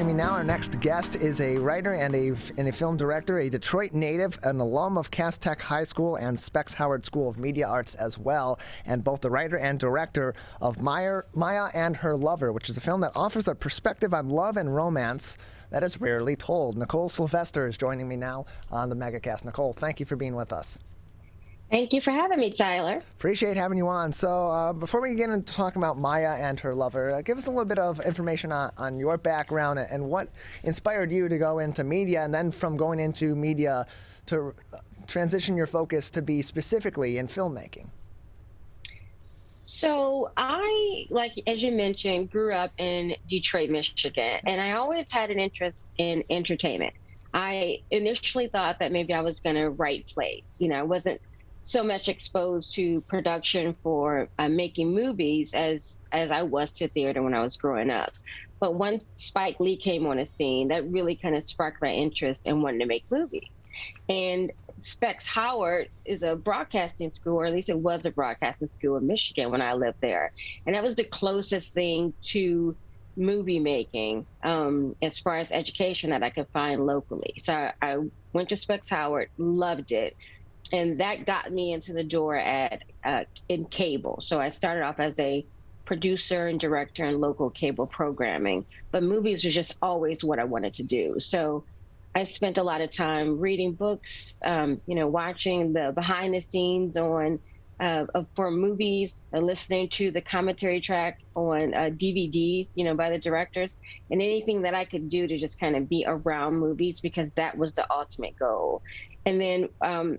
joining me now. Our next guest is a writer and a film director, a Detroit native, an alum of Cass Tech High School and Specs Howard School of Media Arts as well, and both the writer and director of Maya and Her Lover, which is a film that offers a perspective on love and romance that is rarely told. Nicole Sylvester is joining me now on the MegaCast. Nicole, thank you for being with us. Thank you for having me, Tyler. Appreciate having you on. So before we get into talking about Maya and Her Lover, give us a little bit of information on your background and what inspired you to go into media, and then from going into media to transition your focus to be specifically in filmmaking. So I, like as you mentioned, grew up in Detroit, Michigan, and I always had an interest in entertainment. I initially thought that maybe I was going to write plays. I wasn't so much exposed to production for making movies as I was to theater when I was growing up. But once Spike Lee came on the scene, that really kind of sparked my interest in wanting to make movies. And Specs Howard is a broadcasting school, or at least it was a broadcasting school in Michigan when I lived there. And that was the closest thing to movie making as far as education that I could find locally. So I went to Specs Howard, loved it. And that got me into the door in cable. So I started off as a producer and director in local cable programming, but movies was just always what I wanted to do. So I spent a lot of time reading books, watching the behind the scenes for movies, listening to the commentary track on DVDs, by the directors, and anything that I could do to just kind of be around movies, because that was the ultimate goal. And then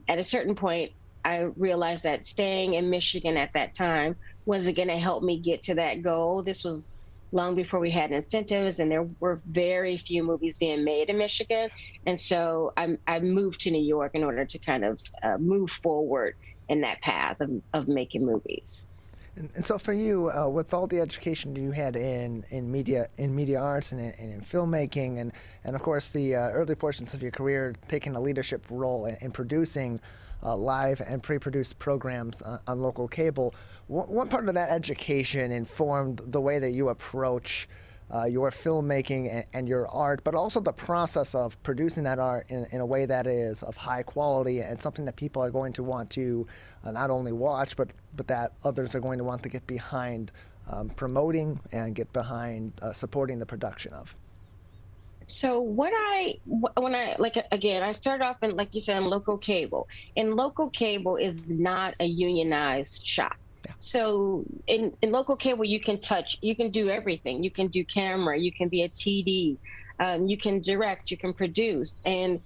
at a certain point, I realized that staying in Michigan at that time wasn't going to help me get to that goal. This was long before we had incentives, and there were very few movies being made in Michigan. And so I moved to New York in order to kind of move forward in that path of making movies. And so for you, with all the education you had in media arts and in filmmaking, and of course the early portions of your career taking a leadership role in producing live and pre-produced programs on local cable, what part of that education informed the way that you approach your filmmaking and your art, but also the process of producing that art in a way that is of high quality and something that people are going to want to not only watch, but that others are going to want to get behind promoting and get behind supporting the production of? So I started off in, like you said, in local cable. And local cable is not a unionized shop. Yeah. So in local cable, you can do everything. You can do camera, you can be a TD, you can direct, you can produce. And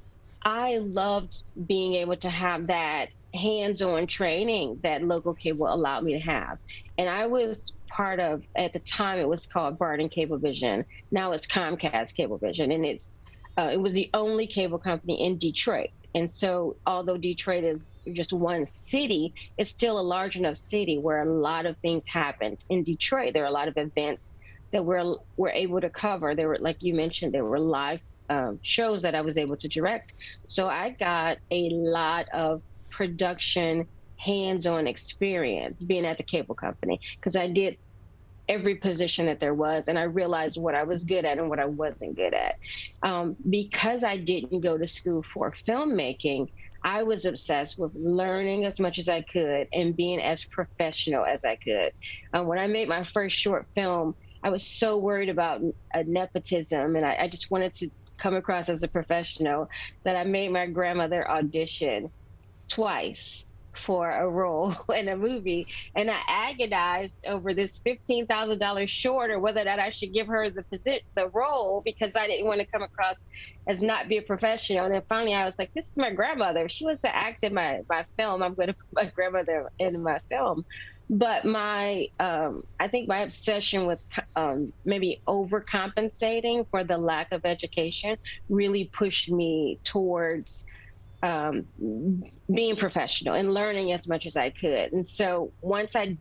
I loved being able to have that hands-on training that local cable allowed me to have. And I was part of, at the time, it was called Barton Cablevision. Now it's Comcast Cablevision, and it was the only cable company in Detroit. And so, although Detroit is just one city, it's still a large enough city where a lot of things happened. In Detroit, there are a lot of events that we're able to cover. There were, like you mentioned, there were live shows that I was able to direct. So I got a lot of production hands-on experience being at the cable company, because I did every position that there was, and I realized what I was good at and what I wasn't good at. Because I didn't go to school for filmmaking, I was obsessed with learning as much as I could and being as professional as I could. When I made my first short film, I was so worried about nepotism, and I just wanted to come across as a professional, that I made my grandmother audition twice for a role in a movie, and I agonized over this $15,000 short, or whether that I should give her the role, because I didn't want to come across as not be a professional. And then finally I was like, this is my grandmother. She wants to act in my film. I'm going to put my grandmother in my film. But I think my obsession with maybe overcompensating for the lack of education really pushed me towards being professional and learning as much as I could. And so once I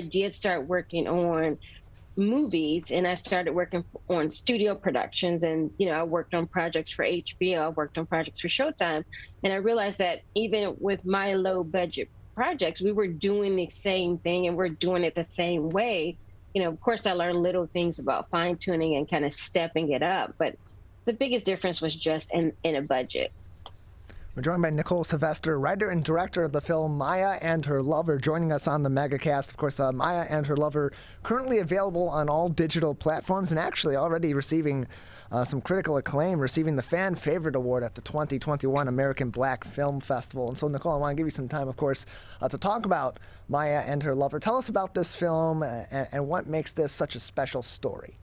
did start working on movies, and I started working on studio productions, and I worked on projects for HBO, I worked on projects for Showtime, and I realized that even with my low budget projects, we were doing the same thing and we're doing it the same way of course I learned little things about fine tuning and kind of stepping it up, but the biggest difference was just in a budget. We're joined by Nicole Sylvester, writer and director of the film Maya and Her Lover, joining us on the MegaCast. Of course, Maya and Her Lover currently available on all digital platforms and actually already receiving some critical acclaim, receiving the Fan Favorite Award at the 2021 American Black Film Festival. And so, Nicole, I want to give you some time, of course, to talk about Maya and Her Lover. Tell us about this film and what makes this such a special story.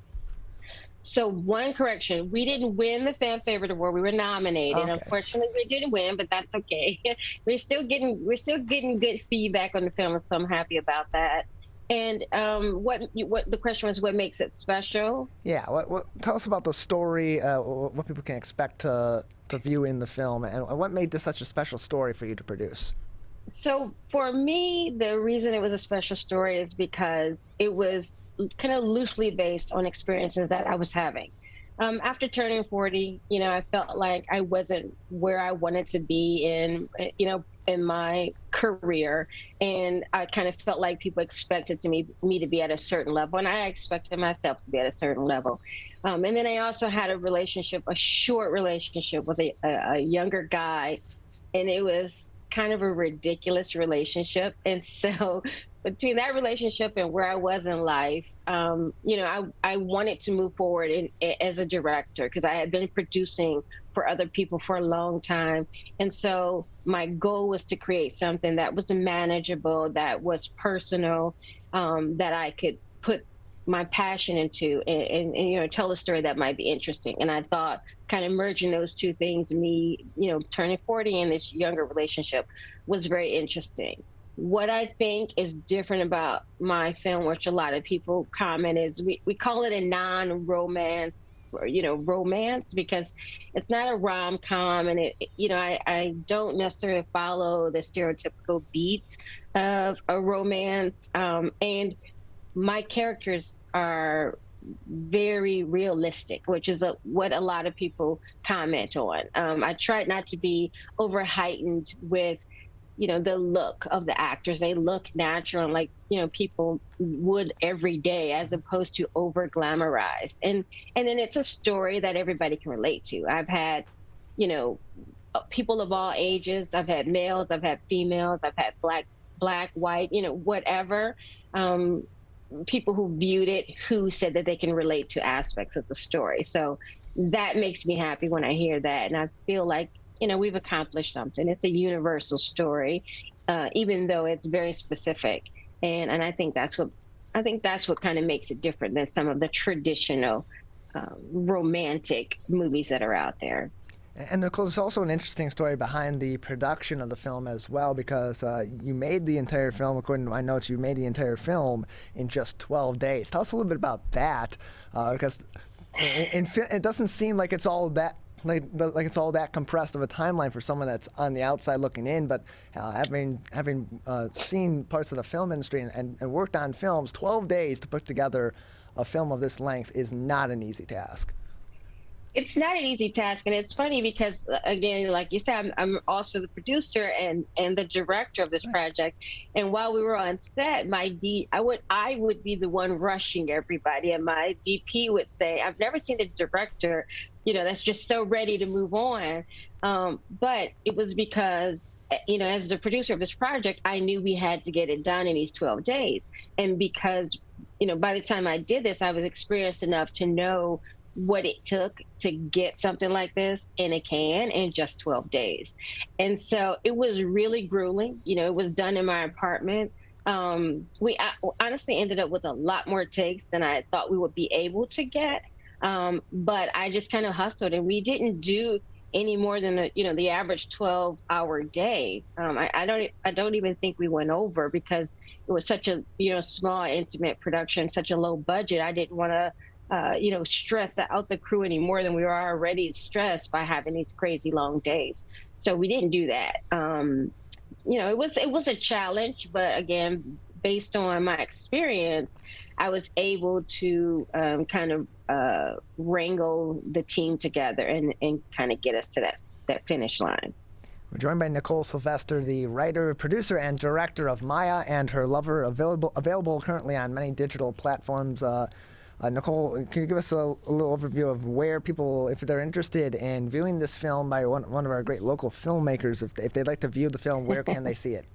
So one correction, we didn't win the Fan Favorite Award. We were nominated. Okay. Unfortunately, we didn't win, but that's okay. We're still getting good feedback on the film, so I'm happy about that. And what the question was, what makes it special? Yeah, tell us about the story, what people can expect to view in the film, and what made this such a special story for you to produce? So for me, the reason it was a special story is because it was kind of loosely based on experiences that I was having. After turning 40, I felt like I wasn't where I wanted to be in my career. And I kind of felt like people expected me to be at a certain level, and I expected myself to be at a certain level. And then I also had a short relationship with a younger guy, and it was kind of a ridiculous relationship. And so between that relationship and where I was in life, I wanted to move forward as a director because I had been producing for other people for a long time. And so my goal was to create something that was manageable, that was personal, that I could put my passion into and tell a story that might be interesting. And I thought kind of merging those two things, me, turning 40 and this younger relationship, was very interesting. What I think is different about my film, which a lot of people comment, is we call it a non-romance, romance, because it's not a rom-com, and I don't necessarily follow the stereotypical beats of a romance, and my characters are very realistic, which is what a lot of people comment on. I tried not to be over heightened with the look of the actors. They look natural and like, people would every day, as opposed to over glamorized. And then it's a story that everybody can relate to. I've had, people of all ages. I've had males, I've had females, I've had black, white, whatever. People who viewed it, who said that they can relate to aspects of the story. So that makes me happy when I hear that. And I feel like, we've accomplished something. It's a universal story, even though it's very specific. And I think that's what kind of makes it different than some of the traditional romantic movies that are out there. And Nicole, there's also an interesting story behind the production of the film as well, because you made the entire film, according to my notes, you made the entire film in just 12 days. Tell us a little bit about that, because it doesn't seem like it's all that it's all that compressed of a timeline for someone that's on the outside looking in. But having seen parts of the film industry and worked on films, 12 days to put together a film of this length is not an easy task. It's not an easy task, and it's funny because, again, like you said, I'm also the producer and the director of this project. And while we were on set, I would be the one rushing everybody, and my DP would say, "I've never seen a director, that's just so ready to move on." But it was because, as the producer of this project, I knew we had to get it done in these 12 days, and because, by the time I did this, I was experienced enough to know what it took to get something like this in a can in just 12 days. And so it was really grueling. It was done in my apartment. We honestly ended up with a lot more takes than I thought we would be able to get. But I just kind of hustled, and we didn't do any more than the average 12-hour day. I don't even think we went over, because it was such a small, intimate production, such a low budget. I didn't want to stress out the crew any more than we were already stressed by having these crazy long days. So we didn't do that. It was a challenge, but again, based on my experience, I was able to kind of wrangle the team together and kind of get us to that finish line. We're joined by Nicole Sylvester, the writer, producer, and director of Maya and Her Lover, available currently on many digital platforms. Nicole, can you give us a little overview of where people, if they're interested in viewing this film by one of our great local filmmakers, if they'd like to view the film, where can they see it?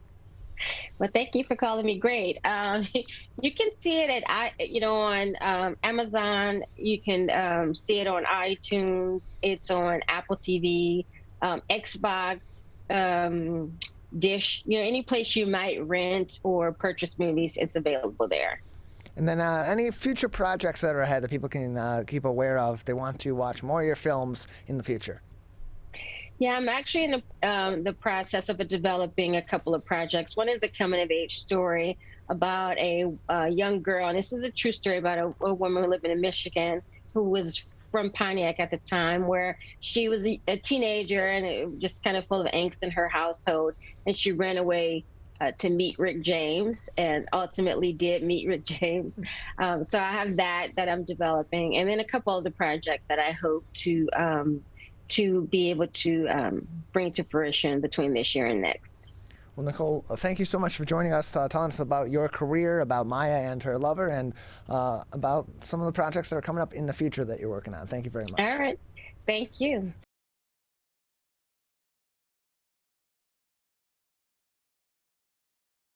Well, thank you for calling me great. You can see it on Amazon. You can see it on iTunes. It's on Apple TV, Xbox, Dish. Any place you might rent or purchase movies, it's available there. And then any future projects that are ahead that people can keep aware of if they want to watch more of your films in the future? Yeah, I'm actually in the process of developing a couple of projects. One is a coming-of-age story about a young girl, and this is a true story about a woman who lived in Michigan who was from Pontiac at the time, where she was a teenager and it just kind of full of angst in her household, and she ran away to meet Rick James, and ultimately did meet Rick James. So I have that I'm developing, and then a couple of the projects that I hope to be able to bring to fruition between this year and next. Well, Nicole, thank you so much for joining us, telling us about your career, about Maya and Her Lover, and about some of the projects that are coming up in the future that you're working on. Thank you very much. All right. Thank you.